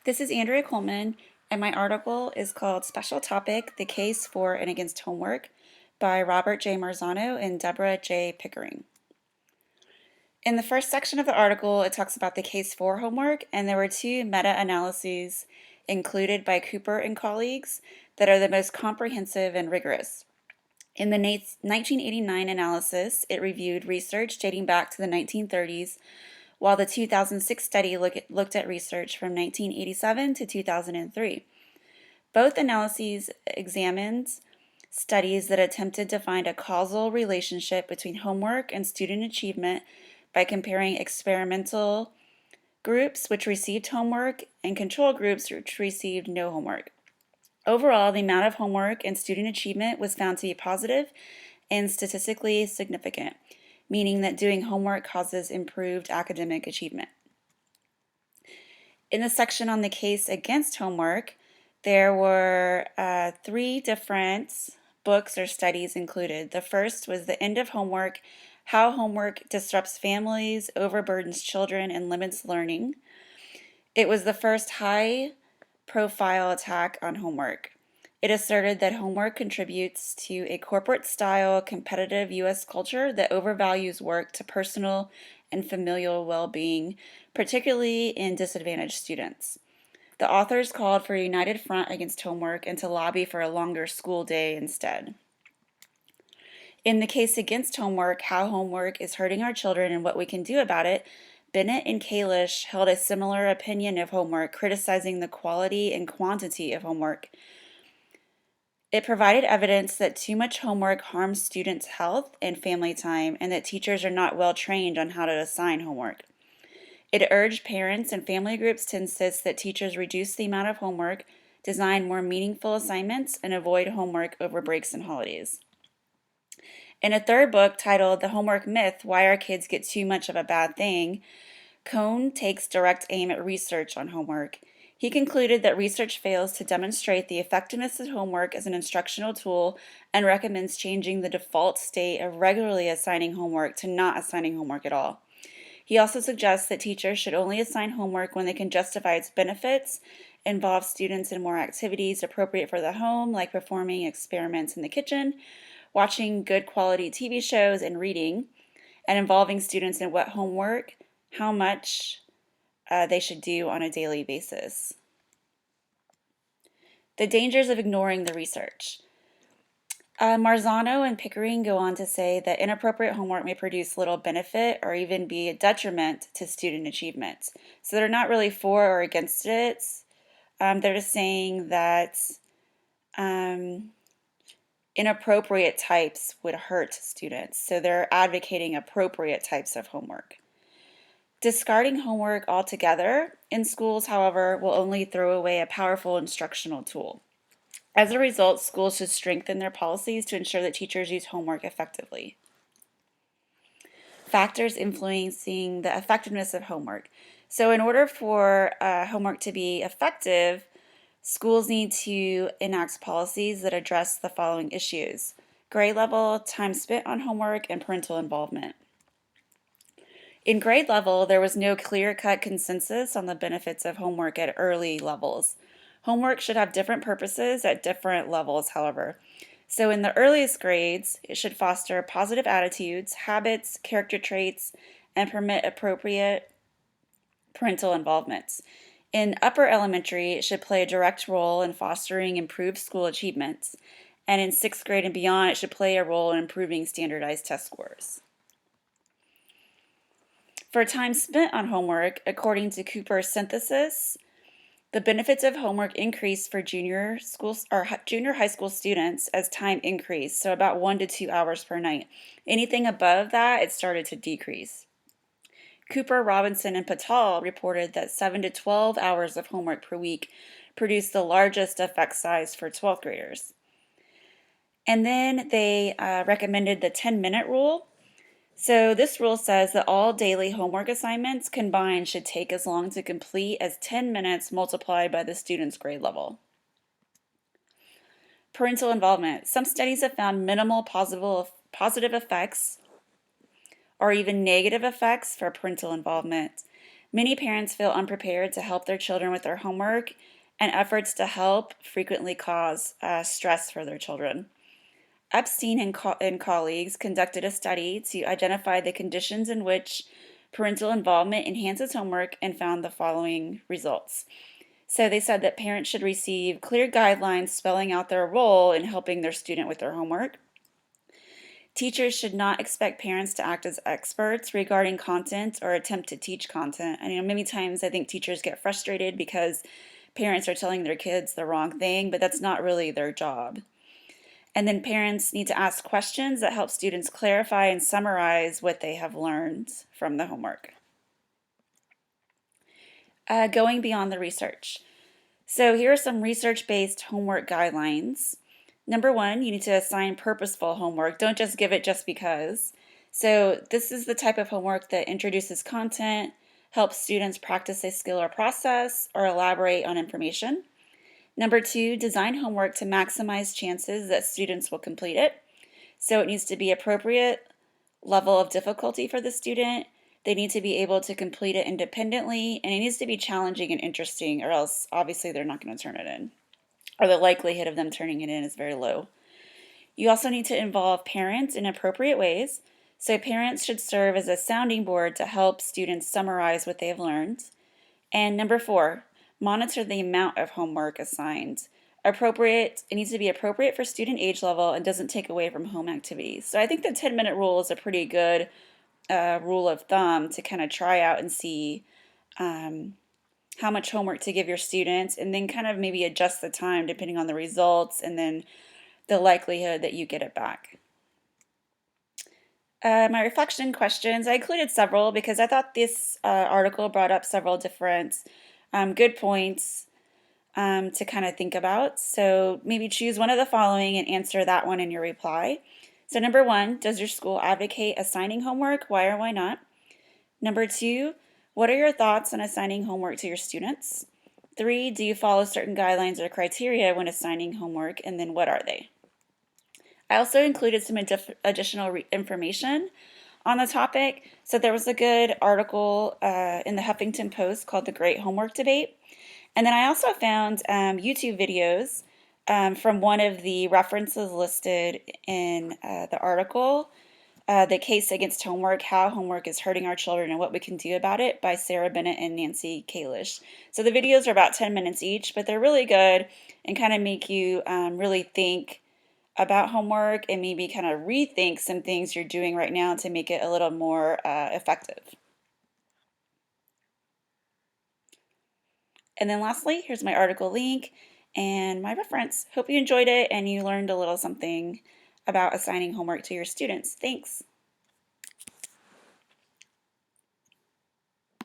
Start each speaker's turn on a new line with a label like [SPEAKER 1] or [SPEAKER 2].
[SPEAKER 1] This is Andrea Coleman, and my article is called Special Topic: The Case for and Against Homework by Robert J. Marzano and Deborah J. Pickering. In the first section of the article, it talks about the case for homework, and there were two meta-analyses included by Cooper and colleagues that are the most comprehensive and rigorous. In the 1989 analysis, it reviewed research dating back to the 1930s, while the 2006 study looked at research from 1987 to 2003. Both analyses examined studies that attempted to find a causal relationship between homework and student achievement by comparing experimental groups which received homework and control groups which received no homework. Overall, the amount of homework and student achievement was found to be positive and statistically significant, meaning that doing homework causes improved academic achievement. In the section on the case against homework, there were three different books or studies included. The first was The End of Homework: How Homework Disrupts Families, Overburdens Children, and Limits Learning. It was the first high-profile attack on homework. It asserted that homework contributes to a corporate-style, competitive U.S. culture that overvalues work to personal and familial well-being, particularly in disadvantaged students. The authors called for a united front against homework and to lobby for a longer school day instead. In the case against homework: How Homework is Hurting Our Children and What We Can Do About It, Bennett and Kalish held a similar opinion of homework, criticizing the quality and quantity of homework. It provided evidence that too much homework harms students' health and family time, and that teachers are not well trained on how to assign homework. It urged parents and family groups to insist that teachers reduce the amount of homework, design more meaningful assignments, and avoid homework over breaks and holidays. In a third book titled The Homework Myth: Why Our Kids Get Too Much of a Bad Thing, Cohn takes direct aim at research on homework. He concluded that research fails to demonstrate the effectiveness of homework as an instructional tool and recommends changing the default state of regularly assigning homework to not assigning homework at all. He also suggests that teachers should only assign homework when they can justify its benefits, involve students in more activities appropriate for the home, like performing experiments in the kitchen, watching good quality TV shows, and reading, and involving students in what homework, how much they should do on a daily basis. The dangers of ignoring the research. Marzano and Pickering go on to say that inappropriate homework may produce little benefit or even be a detriment to student achievement. So they're not really for or against it. They're just saying that inappropriate types would hurt students. So they're advocating appropriate types of homework. Discarding homework altogether in schools, however, will only throw away a powerful instructional tool. As a result, schools should strengthen their policies to ensure that teachers use homework effectively. Factors influencing the effectiveness of homework. So in order for homework to be effective, schools need to enact policies that address the following issues: grade level, time spent on homework, and parental involvement. In grade level, there was no clear-cut consensus on the benefits of homework at early levels. Homework should have different purposes at different levels, however. So in the earliest grades, it should foster positive attitudes, habits, character traits, and permit appropriate parental involvement. In upper elementary, it should play a direct role in fostering improved school achievements. And in 6th grade and beyond, it should play a role in improving standardized test scores. For time spent on homework, according to Cooper's synthesis, the benefits of homework increased for junior high school students as time increased, so about 1 to 2 hours per night. Anything above that, it started to decrease. Cooper, Robinson, and Patel reported that 7 to 12 hours of homework per week produced the largest effect size for 12th graders. And then they recommended the 10-minute rule. So this rule says that all daily homework assignments combined should take as long to complete as 10 minutes multiplied by the student's grade level. Parental involvement. Some studies have found minimal positive effects or even negative effects for parental involvement. Many parents feel unprepared to help their children with their homework, and efforts to help frequently cause stress for their children. Epstein and colleagues conducted a study to identify the conditions in which parental involvement enhances homework and found the following results. So they said that parents should receive clear guidelines spelling out their role in helping their student with their homework. Teachers should not expect parents to act as experts regarding content or attempt to teach content. And many times I think teachers get frustrated because parents are telling their kids the wrong thing, but that's not really their job. And then parents need to ask questions that help students clarify and summarize what they have learned from the homework. Going beyond the research. So here are some research-based homework guidelines. Number one, you need to assign purposeful homework. Don't just give it just because. So this is the type of homework that introduces content, helps students practice a skill or process, or elaborate on information. Number two, design homework to maximize chances that students will complete it. So it needs to be appropriate level of difficulty for the student. They need to be able to complete it independently, and it needs to be challenging and interesting, or else obviously they're not going to turn it in, or the likelihood of them turning it in is very low. You also need to involve parents in appropriate ways. So parents should serve as a sounding board to help students summarize what they have learned. And number four, monitor the amount of homework assigned. It needs to be appropriate for student age level and doesn't take away from home activities. So I think the 10-minute rule is a pretty good rule of thumb to kind of try out and see how much homework to give your students, and then kind of maybe adjust the time depending on the results and then the likelihood that you get it back. My reflection questions, I included several because I thought this article brought up several different good points to kind of think about. So maybe choose one of the following and answer that one in your reply. So number one, does your school advocate assigning homework? Why or why not? Number two, what are your thoughts on assigning homework to your students? Three, do you follow certain guidelines or criteria when assigning homework, and then what are they? I also included some additional information on the topic. So there was a good article in the Huffington Post called The Great Homework Debate. And then I also found YouTube videos from one of the references listed in the article, The Case Against Homework, How Homework is Hurting Our Children and What We Can Do About It by Sarah Bennett and Nancy Kalish. So the videos are about 10 minutes each, but they're really good and kind of make you really think about homework and maybe kind of rethink some things you're doing right now to make it a little more effective. And then lastly, here's my article link and my reference. Hope you enjoyed it and you learned a little something about assigning homework to your students. Thanks.